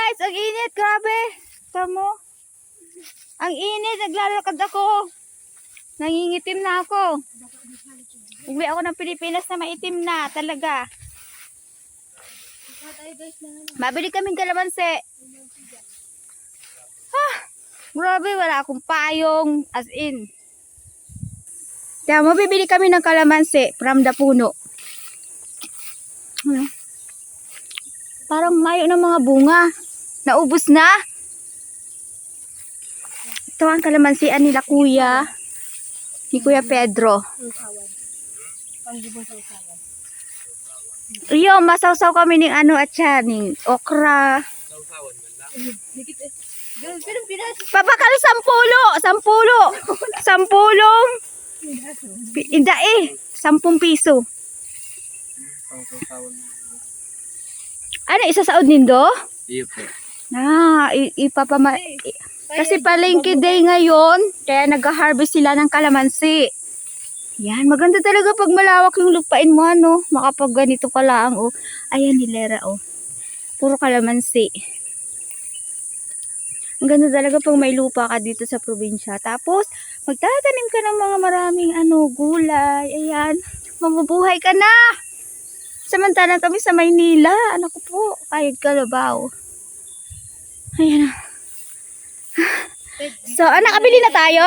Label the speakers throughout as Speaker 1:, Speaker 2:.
Speaker 1: guys, ang init, grabe. Tamo. Ang init, naglalakad ako. Nangingitim na ako. Uwi ako ng Pilipinas na maitim na, talaga. Mabili kaming kalamansi. Grabe, wala akong payong. As in. Kaya mabibili kami ng kalamansi from the puno. Parang mayo ng mga bunga. Naubos na. Ito ang kalamansian nila kuya. Ni Kuya Pedro. Iyo, masawsaw kami ng ano at siya, ng okra. Papakal 10. 10. Inda 10 piso. Ano, isasaod nindo?
Speaker 2: Iyo po.
Speaker 1: Kasi palengke day ngayon, kaya nag-harvest sila ng kalamansi. Yan, maganda talaga pag malawak yung lupain mo, ano. Makapag ganito pala ang, ayan, hilera, puro kalamansi. Ang ganda talaga pag may lupa ka dito sa probinsya. Tapos, magtatanim ka ng mga maraming, gulay. Ayan, mabubuhay ka na. Samantalang kami sa Maynila. Anak ko po, kahit kalabaw. Ayan. So, nakabili na tayo?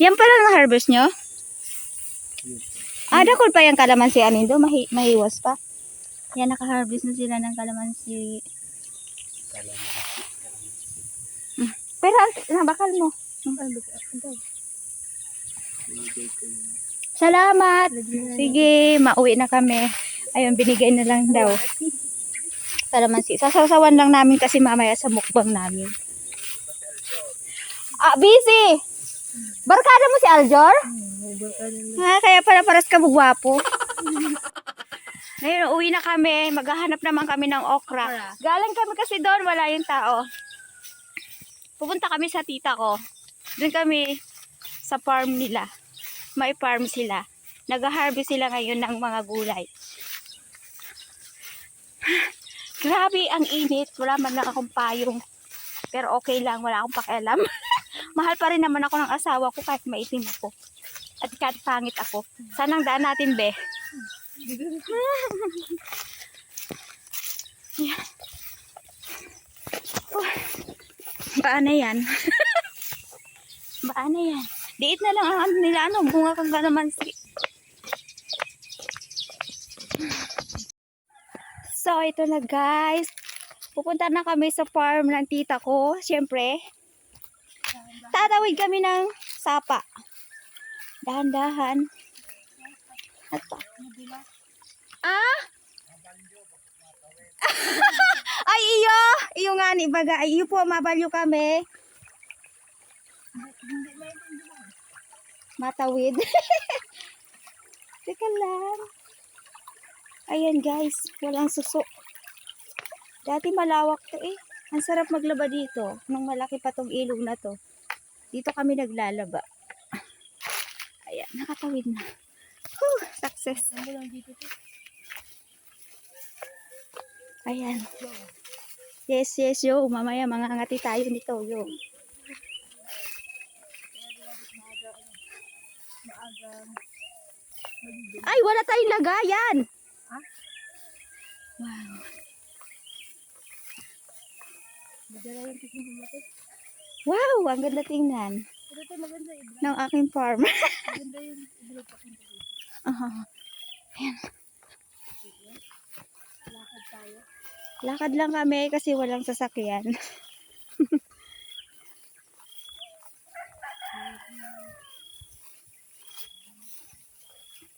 Speaker 1: Yan pala ang harvest nyo? Dakol pa yung kalamansi anindo, mahiwas pa. Yan, naka-harvest na sila ng kalamansi. Pero, bakal mo. Salamat. Sige, mauwi na kami. Ayun, binigay na lang daw. Kalamansi. Sasawan lang namin kasi mamaya sa mukbang namin. Busy! Barkada mo si Aljor? Kaya pala paras ka bugwapo. Ngayon, uwi na kami. Maghahanap naman kami ng okra. Galing kami kasi doon, wala yung tao. Pupunta kami sa tita ko. Doon kami sa farm nila. May farm sila. Nag-harvest sila ngayon ng mga gulay. Grabe, ang init. Wala man lang akong payong. Pero okay lang, wala akong pakialam. Mahal pa rin naman ako ng asawa ko kahit maitim ako. At kahit pangit ako. Sanang daan natin, be. Yeah. Baan na yan. Baan na yan. Diit na lang ang nila, bunga kang kalamansi. So, ito na guys. Pupunta na kami sa farm ng tita ko. Siyempre, tatawid kami ng sapa. Dahan-dahan. Ay, iyo! Iyo nga ni baga. Ay, iyo po, mabalyo kami. Matawid. Teka lang. Ayan guys, walang suso. Dati malawak to Ang sarap maglaba dito. Nung malaki pa tong ilog na to. Dito kami naglalaba. Ayan, nakatawid na. Success. Ayan. Yes, yo. Mamaya mangangati tayo nito, yo. Ay, wala tayong lagayan. Wow. Wow, ang ganda tingnan. Ng aking farm. Ayan. Lakad lang kami kasi walang sasakyan.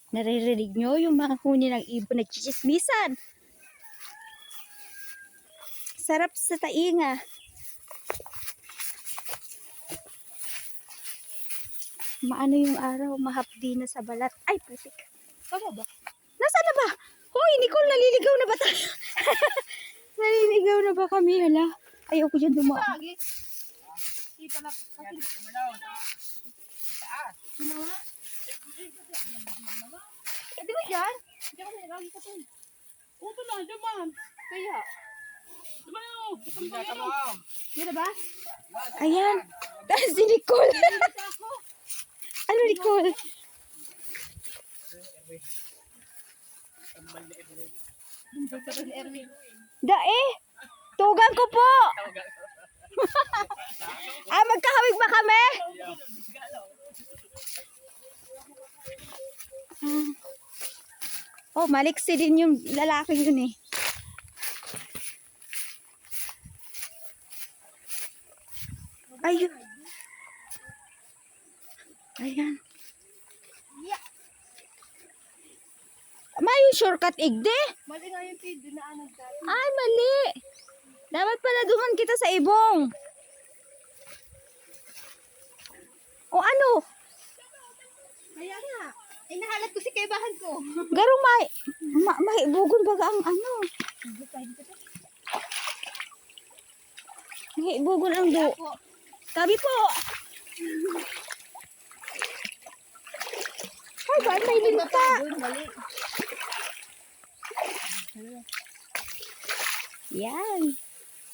Speaker 1: Naririnig nyo yung mga huni ng ibon nagchichismisan. Sarap sa tainga. Maano yung araw, mahapdi na sa balat. Ay, putik. Ano ba? Nasaan na ba? Hoy, Nicole, naliligaw na ba tayo? Naliligaw na ba kami? Hala. Ayoko dyan dumaan. Hindi ko dyan. Hindi ko nalagi ka dun. Uto lang, dumaan. Kaya.
Speaker 2: Dito ba?
Speaker 1: Ayan. Tapos si Nicole. Ano Nicole? Dae. Tugang ko po. Magkahawig ba kami? Maliksi din yung lalaking yun eh. Ayun. Ayan. May shortcut igde.
Speaker 2: Mali nga yung dinaanan dati.
Speaker 1: Ay, mali. Dapat pala duman kita sa ibong. O ano?
Speaker 2: Kaya nga. Inahalat ko si kaibahan ko.
Speaker 1: Garong maibugon baga ang ano. Maibugon ang do. Tabi po. Ay, ba may linta.
Speaker 2: Mali.
Speaker 1: Yan.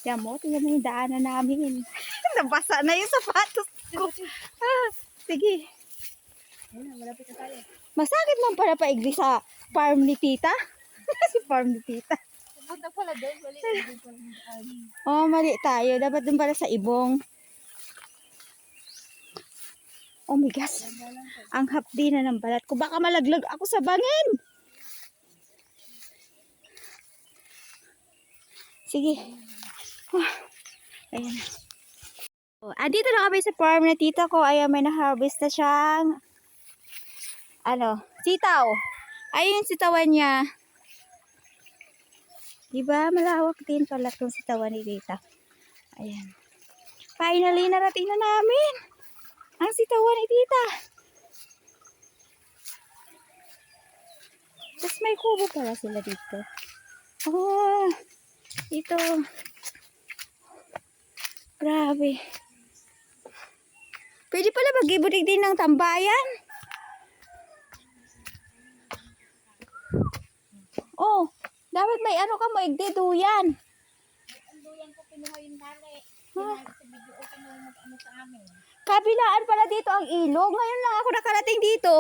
Speaker 1: Tiyan mo yung daanan namin. Nabasa na yung sapatos ko. Sige.
Speaker 2: Ayun, malapit na tayo.
Speaker 1: Masakit man para paigli sa farm ni tita. Si farm ni tita.
Speaker 2: Pupunta pala doon. Mali.
Speaker 1: Mali tayo. Dapat dun pala sa ibong. Oh my gosh. Ang hapdi na ng balat ko. Baka malaglag ako sa bangin. Sige. Ayan. Dito na kami sa farm na tita ko. Ayan, may na-harvest na siyang sitaw. Ayun yung sitawan niya. Diba? Malawak din pala itong sitawan ni tita. Ayan. Finally, narating na namin ang sitawan ni tita. Tapos may kubo pala sila dito. Ito. Grabe. Pwede pala mag-ibutig din ng tambayan. Dapat may ka mo, igdiduyan.
Speaker 2: Ang duyan ko pinuha yung dali.
Speaker 1: Huh?
Speaker 2: Sa video o pinuha mag-ano sa amin.
Speaker 1: Kabilaan pala dito ang ilog. Ngayon lang ako nakarating dito.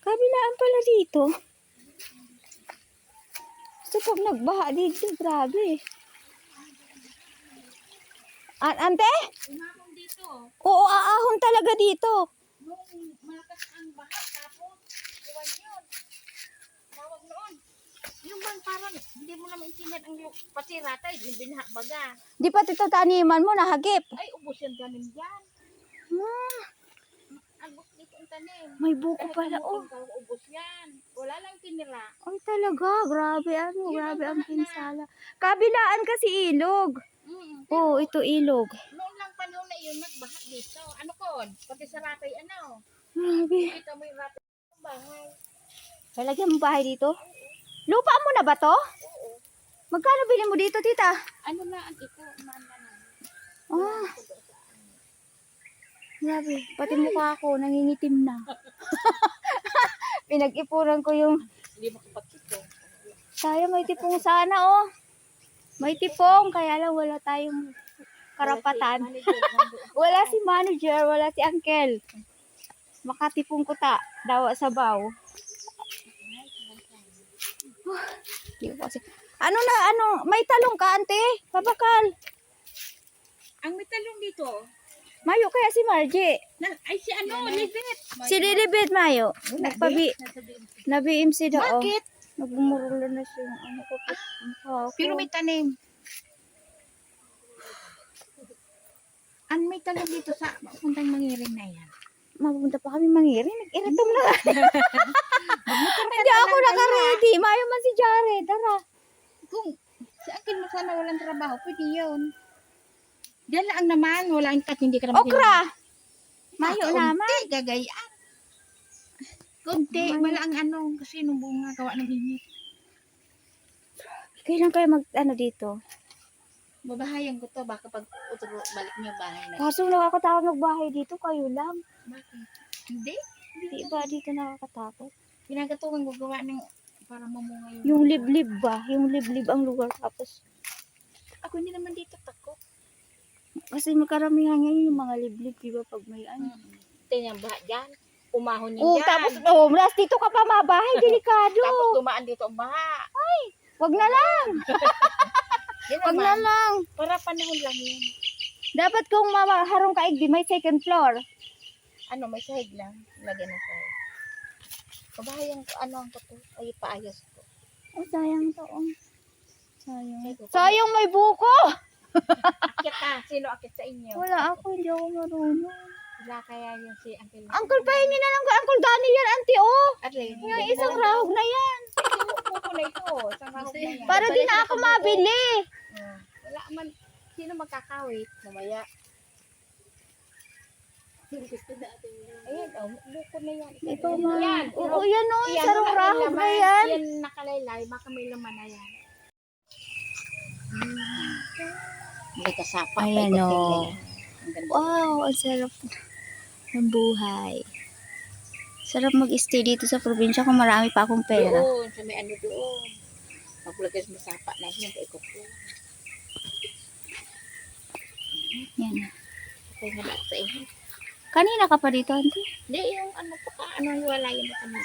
Speaker 1: Kabilaan pala dito. So pag nagbaha dito, grabe. Ante?
Speaker 2: Umahon dito.
Speaker 1: Oo, aahon talaga dito.
Speaker 2: Nung malakas ang baha, tapos iwan yun. Tawag noon. Yung bang parang hindi mo naman isinad ang patiratay, yung binaha baga.
Speaker 1: Di pa ito taniman mo, nahagip.
Speaker 2: Ay, ubos yung tanim dyan. Albos dito ang tanim.
Speaker 1: May buko
Speaker 2: Kahit
Speaker 1: pala,
Speaker 2: ang ubos yan. Wala lang tinira.
Speaker 1: Ay talaga, grabe grabe ang pinsala. Kabilaan kasi ilog. Oo, ito ilog.
Speaker 2: Noon lang panahon na yun, nagbaha dito. Ano kon? Pati sa ratay, ano?
Speaker 1: Grabe.
Speaker 2: Kita mo yung ratay ng bahay.
Speaker 1: Lalagyan mo bahay dito? Lupa mo na ba to?
Speaker 2: Oo.
Speaker 1: Magkano bilhin mo dito, tita?
Speaker 2: Ano na ang ito? Maanda na.
Speaker 1: Grabe. Pati mukha ko, nangingitim na. Pinag-ipuran ko yung...
Speaker 2: Hindi makapagkito.
Speaker 1: Tayo may tipong sana, oh. May tipong, kaya lang wala tayong karapatan. Wala si manager, wala si uncle. Makatipong ko dawa sa baw. May talong ka, ante? Babakal.
Speaker 2: Ang may talong dito.
Speaker 1: Mayo kaya si Margie.
Speaker 2: Ay, si ano, Libet.
Speaker 1: Si Lilibet, Mayo. Nabiim si Dao.
Speaker 2: Bakit?
Speaker 1: Nagmumurulo na siya yung ano ko.
Speaker 2: Pero may tanim. Ang may talong dito sa puntang Mangiring na yan.
Speaker 1: Mapunta pa kami Mangiring. Nag-iritom na. Hindi ako naka-ready. Mayo man si Jared. Tara.
Speaker 2: Kung si akin mo sana walang trabaho, pwede yun. Diyan lang naman, wala yung hindi ka naman.
Speaker 1: Okra. Mayo naman.
Speaker 2: Kunti, gagayaan. Kunti, wala ang ano, kasi nung bunga gawa ng init.
Speaker 1: Kailan kayo dito?
Speaker 2: Babahayan ko to, baka pag balik niyo bahay na.
Speaker 1: Kaso nakakatakot magbahay dito, kayo lang.
Speaker 2: Bakit? Hindi.
Speaker 1: Di ba dito nakakatakot?
Speaker 2: Pinagatukan ko gawa ng Para mamunga
Speaker 1: Yung liblib ba? Yung liblib ang lugar. Tapos,
Speaker 2: Ako hindi naman dito takot.
Speaker 1: kasi makaramihan ngayon yung mga liblib, di ba? Pag may ano.
Speaker 2: Tingnan ba dyan? Umahon yan
Speaker 1: Oh,
Speaker 2: dyan.
Speaker 1: tapos, oh, last dito ka pa mabahay, delikado.
Speaker 2: Tapos dumaan dito ang baha.
Speaker 1: Wag na lang.
Speaker 2: Yan
Speaker 1: Wag na
Speaker 2: naman.
Speaker 1: lang.
Speaker 2: Para panahon lang yun.
Speaker 1: Dapat kung harong kaigdi, may second floor.
Speaker 2: Ano, may sahig lang. Lagyan ng sahig. Kabahay ang ano ang to. Ay, paayos ko.
Speaker 1: Oh, sayang to. Oh. Sayang.
Speaker 2: Ito,
Speaker 1: Sayang may buko.
Speaker 2: Akit ka. Sino akit sa inyo?
Speaker 1: Wala ako, hindi ako marunong.
Speaker 2: Wala kaya yun si Uncle.
Speaker 1: Uncle, pahingi na lang kay Uncle Danny yan, auntie, oh.
Speaker 2: At least.
Speaker 1: Yung isang rahog na yan.
Speaker 2: Pupo na ito. Isang rahog na yan.
Speaker 1: Para di na ako mabili.
Speaker 2: Wala man. Sino magkakawit? Mamaya. Ayan, oh, buko na yan.
Speaker 1: Ito ma.
Speaker 2: Yan.
Speaker 1: Oo, yan oh.
Speaker 2: Yan,
Speaker 1: Sarang
Speaker 2: wala
Speaker 1: rahog
Speaker 2: laman.
Speaker 1: na yan.
Speaker 2: Yan nakalaylay. Baka may laman na yan. May kasapa.
Speaker 1: Ayan, oh.
Speaker 2: Ang ganda.
Speaker 1: Wow, ang sarap ng buhay. Sarap mag-stay dito sa probinsya kung marami pa akong pera.
Speaker 2: Doon, sa may ano doon. Maglagay sa sapa na yun. Ikot ko.
Speaker 1: Yan.
Speaker 2: Okay na lang sa inyo.
Speaker 1: Kanina ka pa dito, auntie?
Speaker 2: Hindi, yung ano pa ka. Ano hiwalayan na kami.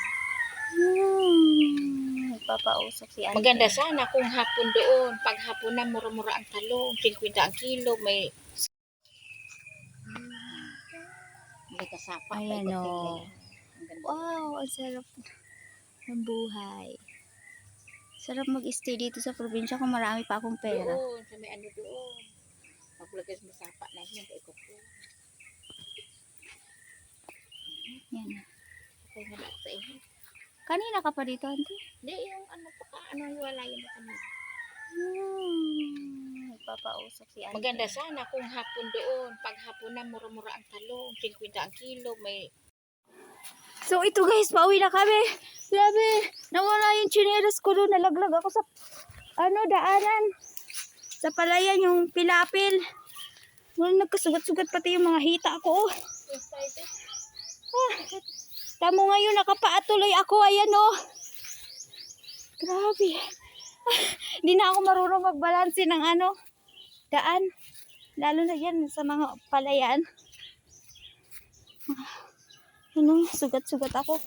Speaker 1: Nagpapausap si auntie.
Speaker 2: Maganda sana kung hapon doon. Pag hapon na, mura-mura ang talong. 50 ang kilo. May kasapa.
Speaker 1: Ayan,
Speaker 2: Ikot
Speaker 1: oh.
Speaker 2: yan. Ang ganda.
Speaker 1: Wow, ang sarap ng buhay. Sarap mag-stay dito sa probinsya kung marami pa akong pera.
Speaker 2: Doon, sa may ano doon. Maglagay sa sapa na yun. Ikot ko.
Speaker 1: Yan.
Speaker 2: Okay na lang sa inyo.
Speaker 1: Kanina ka pa dito, auntie?
Speaker 2: Hindi, yung ano pa ka. Ano hiwalayan na kami.
Speaker 1: Nagpapausap si auntie.
Speaker 2: Maganda sana kung hapon doon. Pag hapon na, mura-mura ang talong. 50 ang kilo. May
Speaker 1: So ito guys, pauwi na kami. Grabe, nawala yung chinelas ko doon. Nalaglag ako sa daanan. Sa palayan yung pilapil. Wala, nagkasugat-sugat pati yung mga hita ko. Tamo ngayon, nakapaatuloy ako. Ayan oh. Grabe. Hindi na ako marunong magbalanse ng daan. Lalo na yan sa mga palayan. Sugat-sugat ako.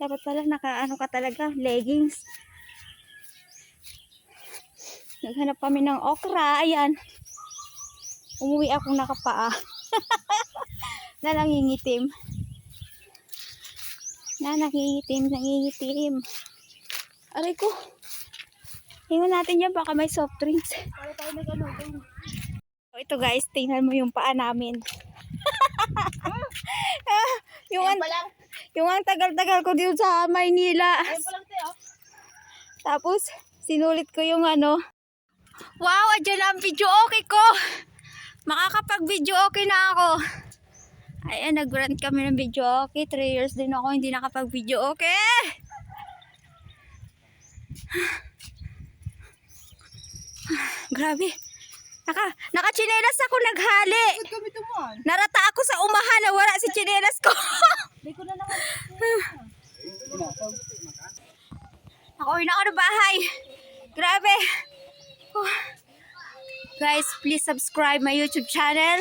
Speaker 1: Dapat pala naka ka talaga, leggings. Naghanap kami ng okra, ayan. Umuwi akong nakapaa. Na nangingitim. Nangingitim. Aray ko. Hingon natin yan, baka may soft drinks.
Speaker 2: para tayo nag-ano doon.
Speaker 1: So, ito guys, tingnan mo yung paa namin. yung ang tagal-tagal ko dito sa Maynila.
Speaker 2: Ayun pa lang tayo.
Speaker 1: Tapos, sinulit ko yung Wow, adyan na ang video okay ko. Makakapag-video okay na ako. Ayan, nag-grant kami ng video okay. 3 years din ako, hindi nakapag-video okay. Grabe. Naka-chinelas ako naghali.
Speaker 2: Kami tuman.
Speaker 1: Narata ako sa umahan na wala si chinelas ko.
Speaker 2: Hindi ko na naman.
Speaker 1: Nakauwi na ako ng bahay. Grabe. Guys, please subscribe my YouTube channel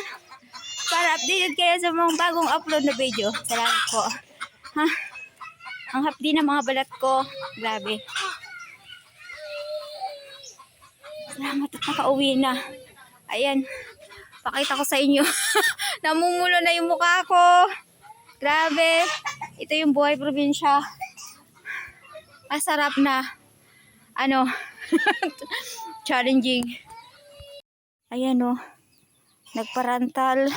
Speaker 1: para updated kayo sa mga bagong upload na video. Salamat po. Ang hapdi ng mga balat ko. Grabe. Salamat at nakauwi na. Ayan. Pakita ko sa inyo. Namumulo na yung mukha ko. Grabe. Ito yung buhay probinsya. Masarap na. Challenging. Ayan o. Nagparantal.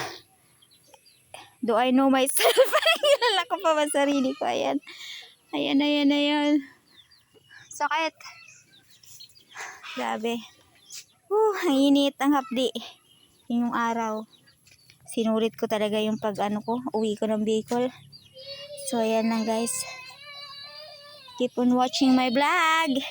Speaker 1: Do I know myself? Kilala ko pa ba sarili ko? Ayan. Ayan. Sakit. Grabe. Ang init, ang hapdi. Yung araw. Sinulit ko talaga yung uwi ko ng Bicol. So, ayan lang guys. Keep on watching my vlog.